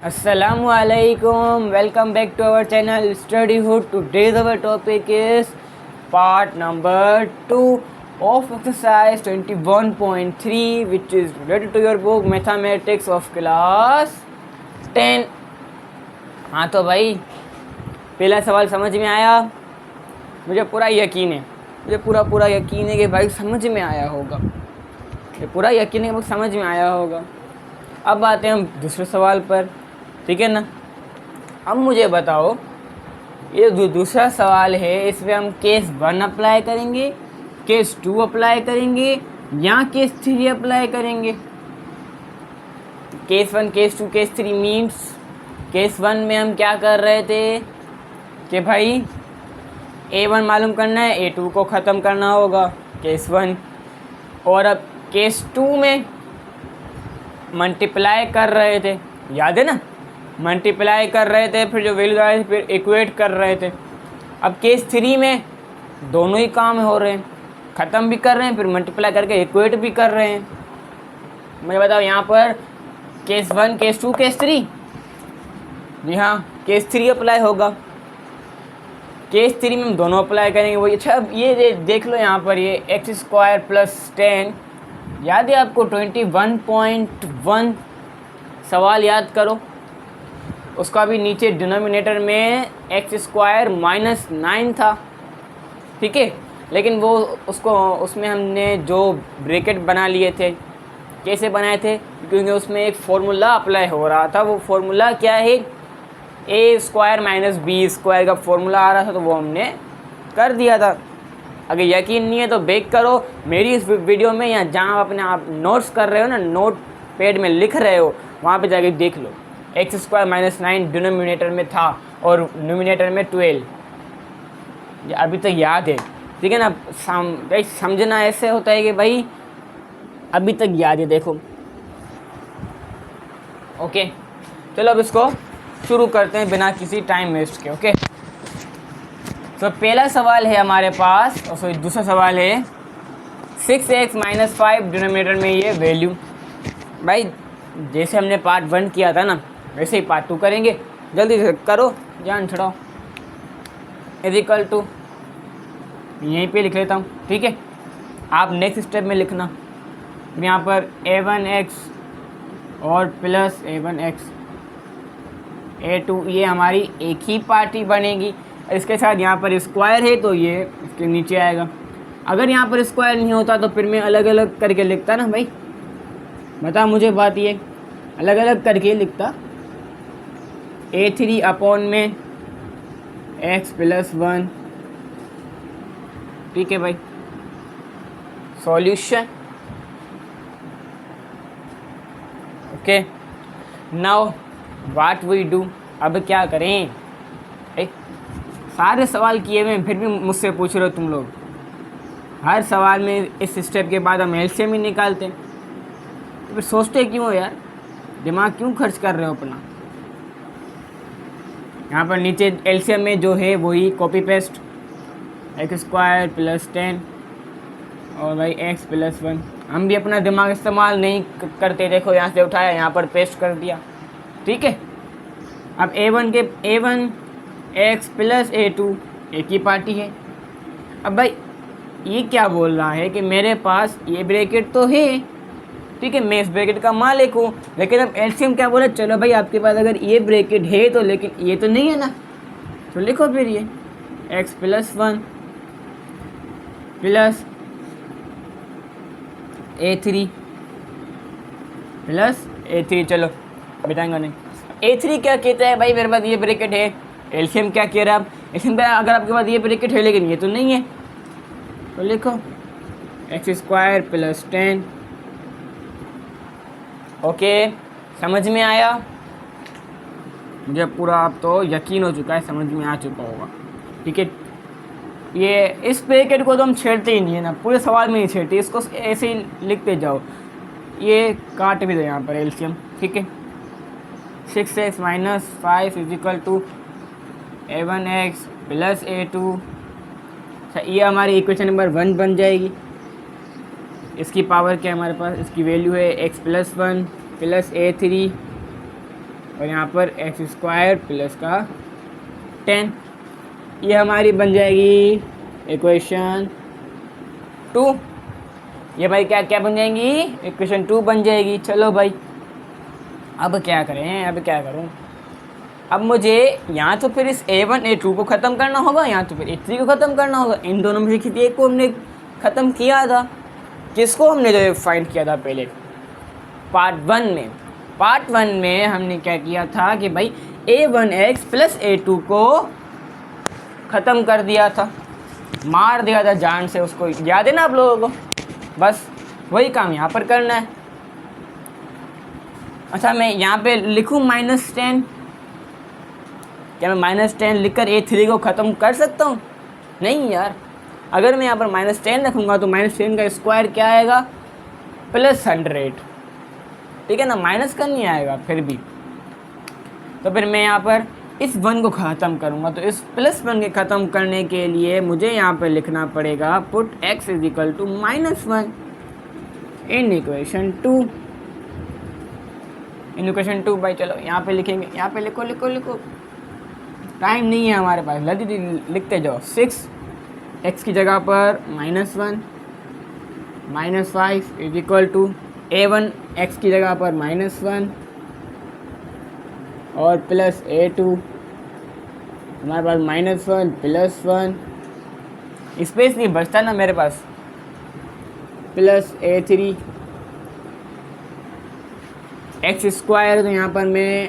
Assalamualaikum. Welcome back to our channel Studyhood. Today's our topic is part number 2 of exercise 21.3, which is related to your book Mathematics of class 10. हाँ तो भाई पहला सवाल समझ में आया? मुझे पूरा यकीन है कि भाई समझ में आया होगा। ये पूरा यकीन है कि समझ में आया होगा। अब आते हैं हम दूसरे सवाल पर, ठीक है ना। अब मुझे बताओ, ये जो दूसरा सवाल है इसमें हम केस 1 अप्लाई करेंगे, केस 2 अप्लाई करेंगे या केस 3 अप्लाई करेंगे। Case 1, case 2, case 3 means case 1 में हम क्या कर रहे थे कि भाई A1 मालूम करना है, A2 को ख़त्म करना होगा, केस 1। और अब केस 2 में मल्टीप्लाई कर रहे थे, याद है ना, मल्टीप्लाई कर रहे थे, फिर जो वैल्यू आए थे फिर इक्वेट कर रहे थे। अब केस 3 में दोनों ही काम हो रहे हैं, ख़त्म भी कर रहे हैं फिर मल्टीप्लाई करके इक्वेट भी कर रहे हैं। मुझे बताओ यहाँ पर केस 1, केस 2, केस 3। जी हाँ, केस 3 अप्लाई होगा। केस 3 में हम दोनों अप्लाई करेंगे वही। अच्छा, अब ये देख लो यहाँ पर, ये x² + 10 याद है आपको? 21.1 सवाल याद करो। उसका भी नीचे डिनोमिनेटर में x² - 9 था, ठीक है। लेकिन वो उसमें हमने जो ब्रैकेट बना लिए थे, कैसे बनाए थे? क्योंकि उसमें एक फॉर्मूला अप्लाई हो रहा था। वो फॉर्मूला क्या है? a² - b² का फॉर्मूला आ रहा था, तो वो हमने कर दिया था। अगर यकीन नहीं है तो बेक करो मेरी इस वीडियो में, या जहाँ आप नोट्स कर रहे हो ना, नोट पैड में लिख रहे हो, वहाँ पे जाके देख लो। x² - 9 डिनोमिनेटर में था और न्यूमिनेटर में 12। ये अभी तक याद है, ठीक है ना। भाई समझना ऐसे होता है कि भाई अभी तक याद है, देखो। ओके, चलो अब इसको शुरू करते हैं बिना किसी टाइम वेस्ट के। ओके, तो पहला सवाल है हमारे पास, और सॉरी दूसरा सवाल है 6x - 5 डिनोमिनेटर में ये वैल्यू। भाई जैसे हमने पार्ट 1 किया था ना, वैसे ही पार्ट 2 करेंगे। जल्दी से करो, जान छड़ाओ। इक्वल टू यहीं पे लिख लेता हूँ, ठीक है। आप नेक्स्ट स्टेप में लिखना यहाँ पर a1x और प्लस a1x a2, ये हमारी एक ही पार्टी बनेगी। इसके साथ यहाँ पर स्क्वायर है तो ये इसके नीचे आएगा। अगर यहाँ पर स्क्वायर नहीं होता तो फिर मैं अलग अलग करके लिखता ना भाई, बता मुझे बात, ये अलग अलग करके लिखता। a3 अपॉन में x + 1, ठीक है भाई। Solution, okay. Now what we do, अब क्या करें? सारे सवाल किए हुए फिर भी मुझसे पूछ रहे हो तुम लोग। हर सवाल में इस स्टेप के बाद हम एलसीएम ही निकालते हैं, तो फिर सोचते क्यों हो यार, दिमाग क्यों खर्च कर रहे हो अपना? यहाँ पर नीचे एलसीएम में जो है वही कॉपी पेस्ट, x² + 10 और भाई x + 1। हम भी अपना दिमाग इस्तेमाल नहीं करते। देखो यहाँ से उठाया, यहाँ पर पेस्ट कर दिया, ठीक है। अब a1 x + a2 एक ही पार्टी है। अब भाई ये क्या बोल रहा है कि मेरे पास ये ब्रैकेट तो है, ठीक है, मैं इस ब्रैकेट का मालिक हूँ। लेकिन अब एलसीएम क्या बोले? चलो भाई आपके पास अगर ये ब्रैकेट है तो, लेकिन ये तो नहीं है ना, तो लिखो फिर ये x + 1 plus a3 plus a3। चलो बिठाएंगे नहीं। a3 क्या कहता है भाई? मेरे पास ये ब्रैकेट है। एलसीएम क्या कह रहा है? अब एलसीएम का अगर आपके पास ये ब्रैकेट है लेकिन ये तो नहीं है, तो लिखो x² + 10। ओके, समझ में आया? मुझे पूरा अब तो यकीन हो चुका है, समझ में आ चुका होगा, ठीक है। ये इस ब्रैकेट को तो हम छेड़ते ही नहीं है ना, पूरे सवाल में नहीं छेड़ते, इसको ऐसे ही लिखते जाओ। ये काट भी दो यहाँ पर एलसीएम, ठीक है। 6x - 5 = a1x + a2। ये हमारी इक्वेशन नंबर 1 बन जाएगी। इसकी पावर क्या है हमारे पास? इसकी वैल्यू है x + 1 + a3 और यहाँ पर एक्स स्क्वायर प्लस का 10, ये हमारी बन जाएगी इक्वेशन 2। ये भाई क्या क्या बन जाएंगी, इक्वेशन 2 बन जाएगी। चलो भाई अब क्या करें, अब क्या करूँ, अब मुझे यहाँ तो फिर इस A1 A2 को ख़त्म करना होगा, यहाँ तो फिर A3 को ख़त्म करना होगा। इन दोनों में से किसी एक को हमने ख़त्म किया था, किसको हमने जो फाइंड किया था पहले पार्ट 1 में हमने क्या किया था कि भाई A1x प्लस A2 को ख़त्म कर दिया था, मार दिया था जान से उसको, याद है ना आप लोगों को। बस वही काम यहाँ पर करना है। अच्छा मैं यहाँ पे लिखूँ -10, क्या मैं -10 लिखकर A3 को ख़त्म कर सकता हूँ? नहीं यार, अगर मैं यहाँ पर -10 रखूँगा तो -10 का स्क्वायर क्या आएगा, +100, ठीक है ना, माइनस का नहीं आएगा फिर भी। तो फिर मैं यहाँ पर इस 1 को ख़त्म करूँगा, तो इस +1 के ख़त्म करने के लिए मुझे यहाँ पर लिखना पड़ेगा put x = -1 in equation 2। In equation 2 भाई चलो यहाँ पे लिखेंगे, यहाँ पे लिखो लिखो लिखो, टाइम नहीं है हमारे पास, जल्दी लिखते जाओ। 6 x की जगह पर -1 -5 = A1 x की जगह पर -1 और प्लस A2, हमारे पास -1 +1, स्पेस नहीं बचता ना मेरे पास, प्लस A3 x स्क्वायर। तो यहाँ पर मैं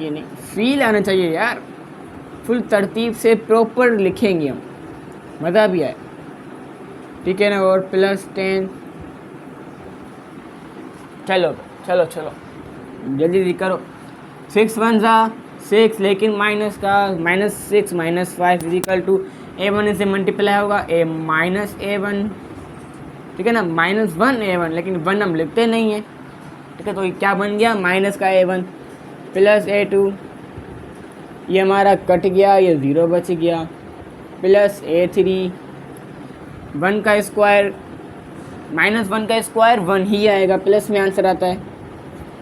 ये नहीं, फील आना चाहिए यार, फुल तरतीब से प्रॉपर लिखेंगे हम, मज़ा भी आए, ठीक है ना। और +10, चलो चलो चलो जल्दी करो। 6 1 6, लेकिन माइनस का -6 -5 = A1 से मल्टीप्लाई होगा A-1, ठीक है ना, -1 A1, लेकिन 1 हम लिखते नहीं है, ठीक है। तो ये क्या बन गया, माइनस का A1 प्लस A2, ये हमारा कट गया, ये 0 बच गया, प्लस A3, 1 का स्क्वायर -1 का स्क्वायर 1 ही आएगा, प्लस में आंसर आता है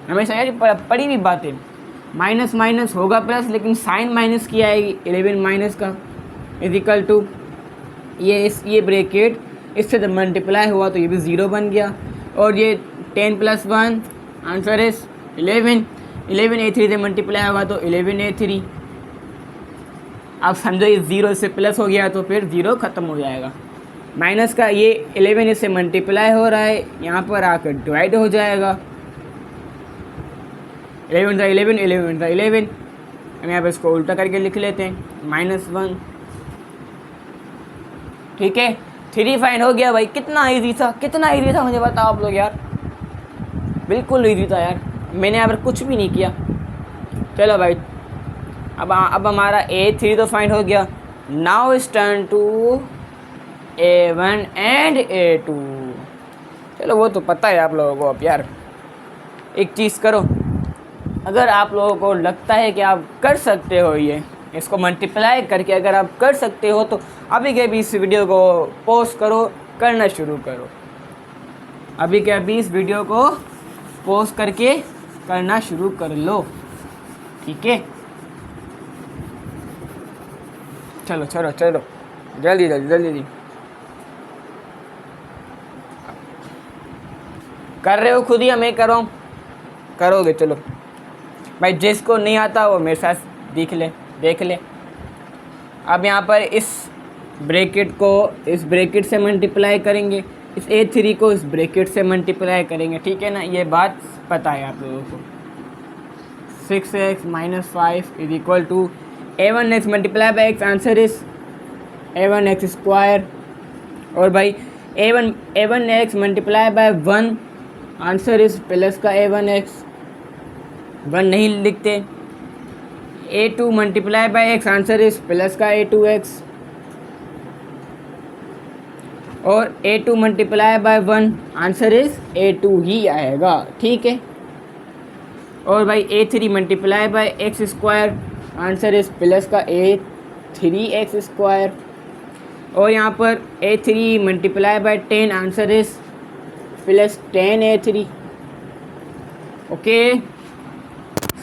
हमेशा यार, पड़ी भी बात है, माइनस माइनस होगा प्लस, लेकिन साइन माइनस की आएगी, 11 माइनस का = ये ब्रैकेट इससे जब मल्टीप्लाई हुआ तो ये भी 0 बन गया, और ये 10 + 1 आंसर इज 11 A3 से मल्टीप्लाई होगा तो 11 A3। आप समझो ये 0 से प्लस हो गया तो फिर 0 ख़त्म हो जाएगा, माइनस का ये 11 इससे मल्टीप्लाई हो रहा है, यहाँ पर आकर डिवाइड हो जाएगा, 11 × 11 11 × 11। हम यहाँ पर इसको उल्टा करके लिख लेते हैं -1, ठीक है। 3 फाइंड हो गया भाई, कितना इजी था मुझे बताओ आप लोग यार, बिल्कुल इजी था यार, मैंने यहाँ पर कुछ भी नहीं किया। चलो भाई अब हमारा A3 तो फाइंड हो गया, now it's turn to A1 and A2। चलो वो तो पता है आप लोगों को। अब यार एक चीज़ करो, अगर आप लोगों को लगता है कि आप कर सकते हो, ये इसको मल्टीप्लाई करके अगर आप कर सकते हो, तो अभी के अभी इस वीडियो को पोस्ट करो, करना शुरू करो, अभी के अभी इस वीडियो को पोस्ट करके करना शुरू कर लो, ठीक है। चलो चलो चलो जल्दी जल्दी जल्दी जल्दी कर रहे हो खुद ही, मैं कर रहा हूँ, करोगे। चलो भाई जिसको नहीं आता वो मेरे साथ देख ले। अब यहाँ पर इस ब्रैकेट को इस ब्रैकेट से मल्टीप्लाई करेंगे, इस A3 को इस ब्रैकेट से मल्टीप्लाई करेंगे, ठीक है ना, ये बात पता है आप लोगों को। 6x - 5 = A1x × x, answer is A1x square. और भाई A1x × 1, आंसर इज प्लस का A1x, 1 नहीं लिखते। A2 × x, answer is plus का A2x, और A2 × 1, आंसर इज A2 ही आएगा, ठीक है। और भाई A3 × x square, answer is plus का A3x स्क्वायर, और यहाँ पर A3 × 10, answer is plus 10 A3, okay.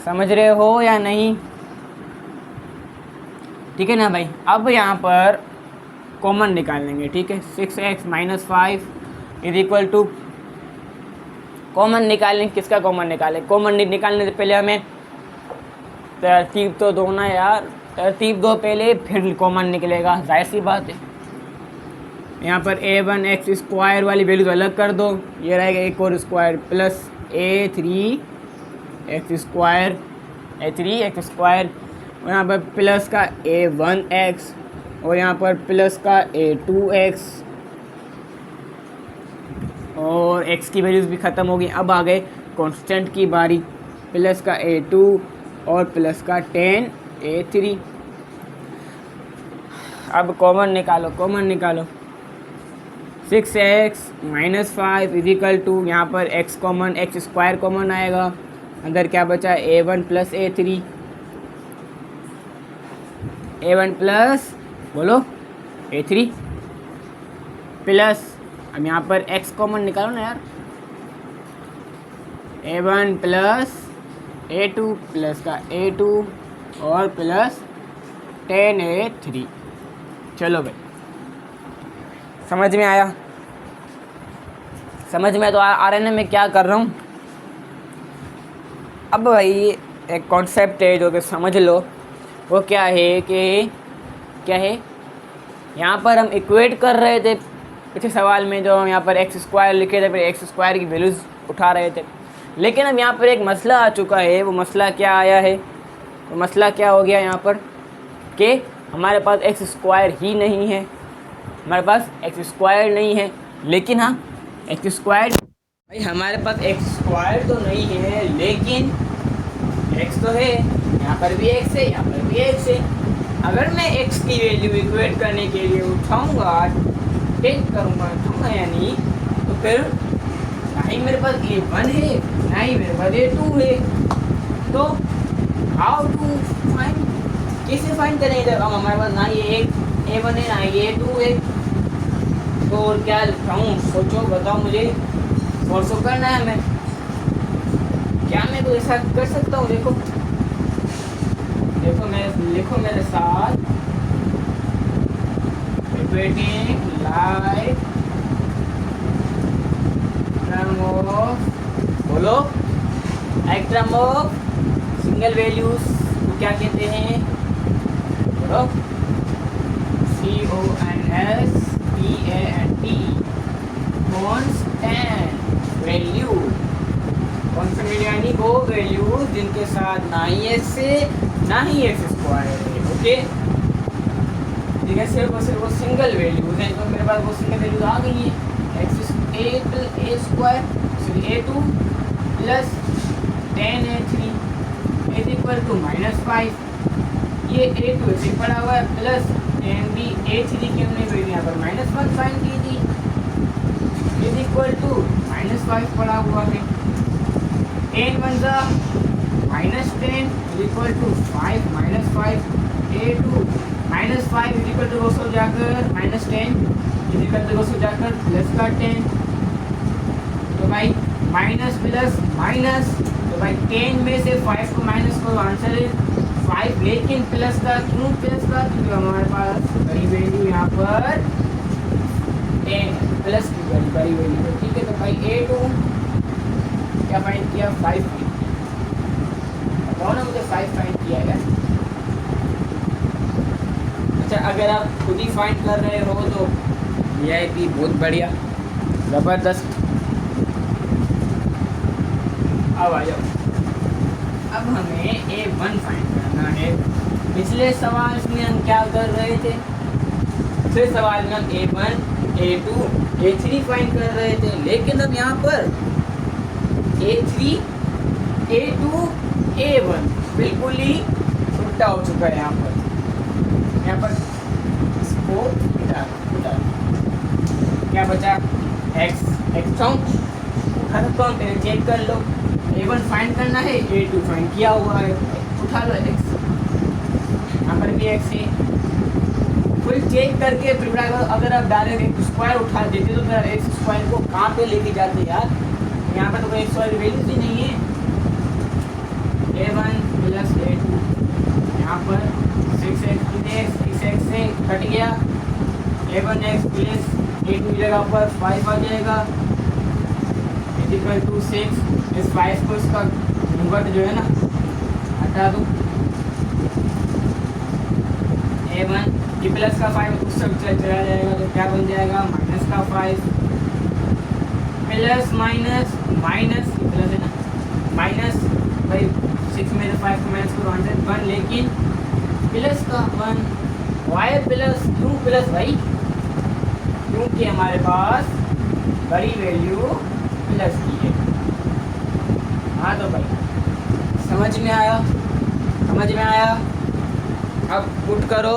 समझ रहे हो या नहीं? ठीक है ना भाई। अब यहाँ पर कॉमन निकाल लेंगे, ठीक है। 6x minus 5 is equal to, common निकालें, किसका कॉमन निकालें? कॉमन निकालने से पहले हमें तरतीब तो दो ना यार, तरतीब दो पहले फिर कॉमन निकलेगा, जाहिर सी बात है। यहाँ पर a1 एक्स स्क्वायर वाली वैल्यूज अलग कर दो, ये रहेगा एक और square plus a3 x square, a3 x square, और यहाँ पर प्लस का a1 एक्स और यहाँ पर प्लस का a2 एक्स, और x की वैल्यूज़ भी ख़त्म हो गई। अब आ गए कांस्टेंट की बारी, प्लस का a2 और प्लस का 10 a3। अब कॉमन निकालो, कॉमन निकालो। 6x माइनस 5 इजिकल टू, यहाँ पर x common, x square common आएगा, अंदर क्या बचा? a1 plus a3, a1 plus बोलो a3 प्लस, अब यहाँ पर x कॉमन निकालो ना यार, a1 प्लस a2 प्लस का a2 और प्लस 10 a3। चलो भाई, समझ में आया? समझ में तो आ रहा है ना मैं क्या कर रहा हूँ? अब भाई एक कॉन्सेप्ट है जो कि समझ लो, वो क्या है कि क्या है, यहाँ पर हम इक्वेट कर रहे थे पिछले सवाल में, जो हम यहाँ पर एक्स स्क्वायर लिखे थे, फिर एक्स स्क्वायर की वैल्यूज़ उठा रहे थे। लेकिन अब यहाँ पर एक मसला आ चुका है। वो मसला क्या आया है? वो मसला क्या हो गया यहाँ पर कि हमारे पास एक्स स्क्वायर ही नहीं है, हमारे पास एक्स स्क्वायर नहीं है। लेकिन हाँ, एक्स स्क्वायर भाई हमारे पास एक्स स्क्वायर तो नहीं है, लेकिन एक्स तो है, यहाँ पर भी एक्स है, यहाँ पर भी एक्स है। अगर मैं एक्स की वैल्यू इक्वेट करने के लिए उठाऊँगा, टेक करूँगा यानी, तो फिर ना ही मेरे पास a1 है, ना ही मेरे पास a2 है। तो हाउ टू फाइंड, कैसे फाइंड करें? जब हमारे पास ना ये a1 है, ना ये a2 है, तो और क्या लिखाऊँ? सोचो, बताओ मुझे। सोल्व करना है हमें। क्या मैं तो ऐसा कर सकता हूँ? देखो देखो लिखो मेरे साथ, इक्वेटिंग लाइक टर्म ऑफ, बोलो, एक टर्म ऑफ सिंगल वैल्यूज को क्या कहते हैं? बोलो, CONSTANT, कांस्टेंट वैल्यू। कांस्टेंट यानी वो वैल्यूज जिनके साथ ना ही एक्स है, ना ही एक्स स्क्वायर है। ओके, ठीक है, सिर्फ और सिर्फ वो सिंगल वैल्यूज हैं। तो मेरे पास वो सिंगल वैल्यूज आ गई है, a square a2 plus 10a3 is equal to -5। ये a2 ऐसे पड़ा हुआ है, प्लस a3 की हमने वैल्यू यहाँ पर -1 फाइंड की थी, इज इक्वल टू -5 पड़ा हुआ है। 10 1 -10 is equal to 5 -5, a2 -5 is equal to रोस हो जाकर -10 इज इक्वल टू रोस हो जाकर प्लस का 10। तो भाई माइनस प्लस माइनस, तो भाई 10 में से 5 को माइनस करो, आंसर है 5। लेकिन प्लस का क्यों? प्लस का क्योंकि हमारे पास बड़ी वैल्यू यहाँ पर 10 प्लस की बड़ी वैल्यू है। ठीक है, तो भाई a2 क्या फाइंड किया? 5। बताओ ना मुझे, 5 फाइंड किया है। अच्छा, अगर आप खुद ही फाइंड कर रहे हो तो यह भी बहुत बढ़िया, ज़बरदस्त। अब आ जाओ, अब हमें a1 फाइंड करना है। पिछले सवाल में हम क्या कर रहे थे? पिछले सवाल में हम a1, a2, a3 फाइंड कर रहे थे। लेकिन अब यहाँ पर a3, a2, a1 बिल्कुल ही उल्टा हो चुका है। यहाँ पर इसको उठा क्या बचा? x उठा सकता हूँ, पहले चेक कर लो। a1 फाइंड करना है, a2 फाइंड किया हुआ है, उठा लो x, यहाँ पर भी x है। फुल चेक करके फिर अगर आप डायरेक्ट एक्स स्क्वायर उठा देते तो फिर एक्स स्क्वायर को कहाँ पे लेके जाते यार? यहाँ पर तो कोई एक्स स्क्वायर वैल्यूज ही नहीं है। a1 यहाँ पर 6x प्लस 6x से कट गया, a1x प्लस a2 की जगह पर 5 आ जाएगा इक्वल टू 6। इस 5 को इसका घूंघट जो है ना हटा दो, a1 की प्लस का 5 उस सब चला जाएगा तो क्या बन जाएगा माइनस का 5 प्लस माइनस माइनस प्लस है ना माइनस भाई 6 में 5 को माइनस करो 101, लेकिन प्लस का 1 वाई प्लस क्यों प्लस भाई, क्योंकि हमारे पास बड़ी वैल्यू प्लस की है। हाँ तो भाई समझ में आया, समझ में आया। अब पुट करो,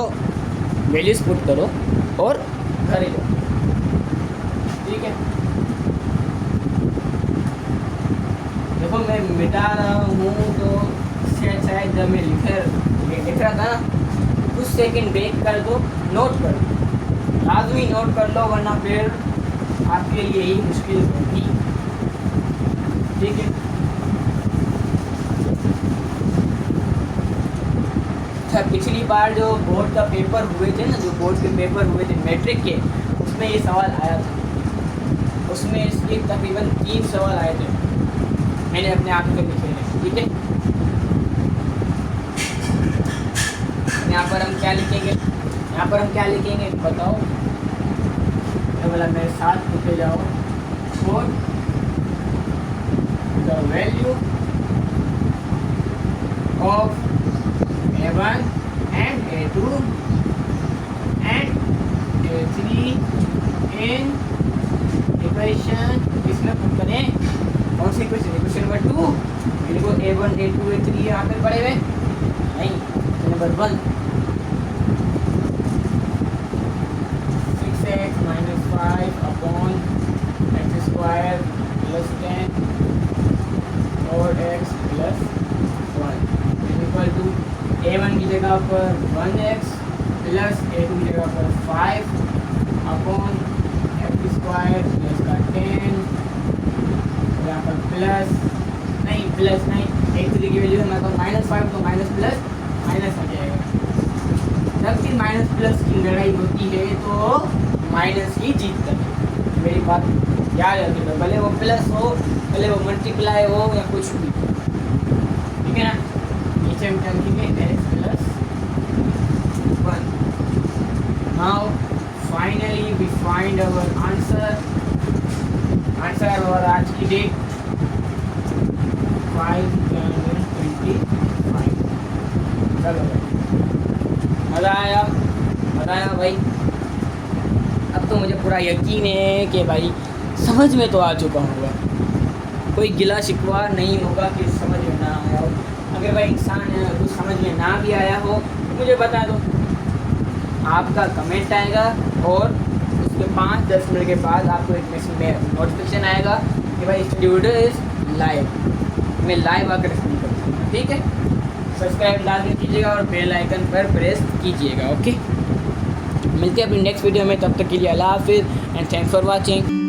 वैल्यूज पुट करो और घर लो, ठीक है। देखो मैं मिटा रहा हूँ तो शायद जब मैं लिख रहा था ना कुछ सेकंड ब्रेक कर दो, नोट कर दो, लाजमी नोट कर लो वरना फिर आपके लिए ही मुश्किल होगी, ठीक है। अच्छा पिछली बार जो बोर्ड का पेपर हुए थे ना, जो बोर्ड के पेपर हुए थे मैट्रिक के, उसमें ये सवाल आया था, उसमें इसके तकरीबन 3 सवाल आए थे, मैंने अपने आप से लिखे हैं, ठीक है। यहाँ पर हम क्या लिखेंगे, यहाँ पर हम क्या लिखेंगे बताओ, बोला मेरे साथ लिखे जाओ, four the value of a1 and a2 and a3 in equation, इसमें पुट करें कौन सी इक्वेशन, इक्वेशन नंबर 2, मेरे को a1 a2 a3 यहाँ पे पड़े हुए नहीं, number 1 6x minus 5 upon x square plus 10 और x plus 1 equal to a1 की जगह पर 1x प्लस a2 की जगह पर 5 अपॉन x स्क्वायर प्लस का 10, यहाँ पर प्लस नहीं x3 की वैल्यू हमारे पास माइनस 5 तो माइनस प्लस माइनस हो जाएगा। जब भी माइनस प्लस की लड़ाई होती है तो माइनस ही जीतता है, मेरी बात याद रखिएगा, भले वो प्लस हो भले वो मल्टीप्लाई हो या कुछ भी, ठीक है ना। नीचे हम क्या लिखेंगे x plus 1। Now finally we find our answer और आज की डेट 5 जनवरी 25। चलो मज़ा आया भाई। अब तो मुझे पूरा यकीन है कि भाई समझ में तो आ चुका होगा, कोई गिला शिकवा नहीं होगा कि समझ में ना आया हो। अगर भाई इंसान है कुछ समझ में ना भी आया हो तो मुझे बता दो, आपका कमेंट आएगा और उसके 5-10 मिनट के बाद आपको एक मैसेज में नोटिफिकेशन आएगा कि भाई वीडियो इज़ लाइव, मैं लाइव आकर रिस्पॉन्ड करूँगा, ठीक है। सब्सक्राइब लाजमी कीजिएगा और बेल आइकन पर प्रेस कीजिएगा, ओके। मिलते हैं अपनी नेक्स्ट वीडियो में, तब तक के लिए अल्लाह हाफिज़ एंड थैंक्स फॉर वाचिंग।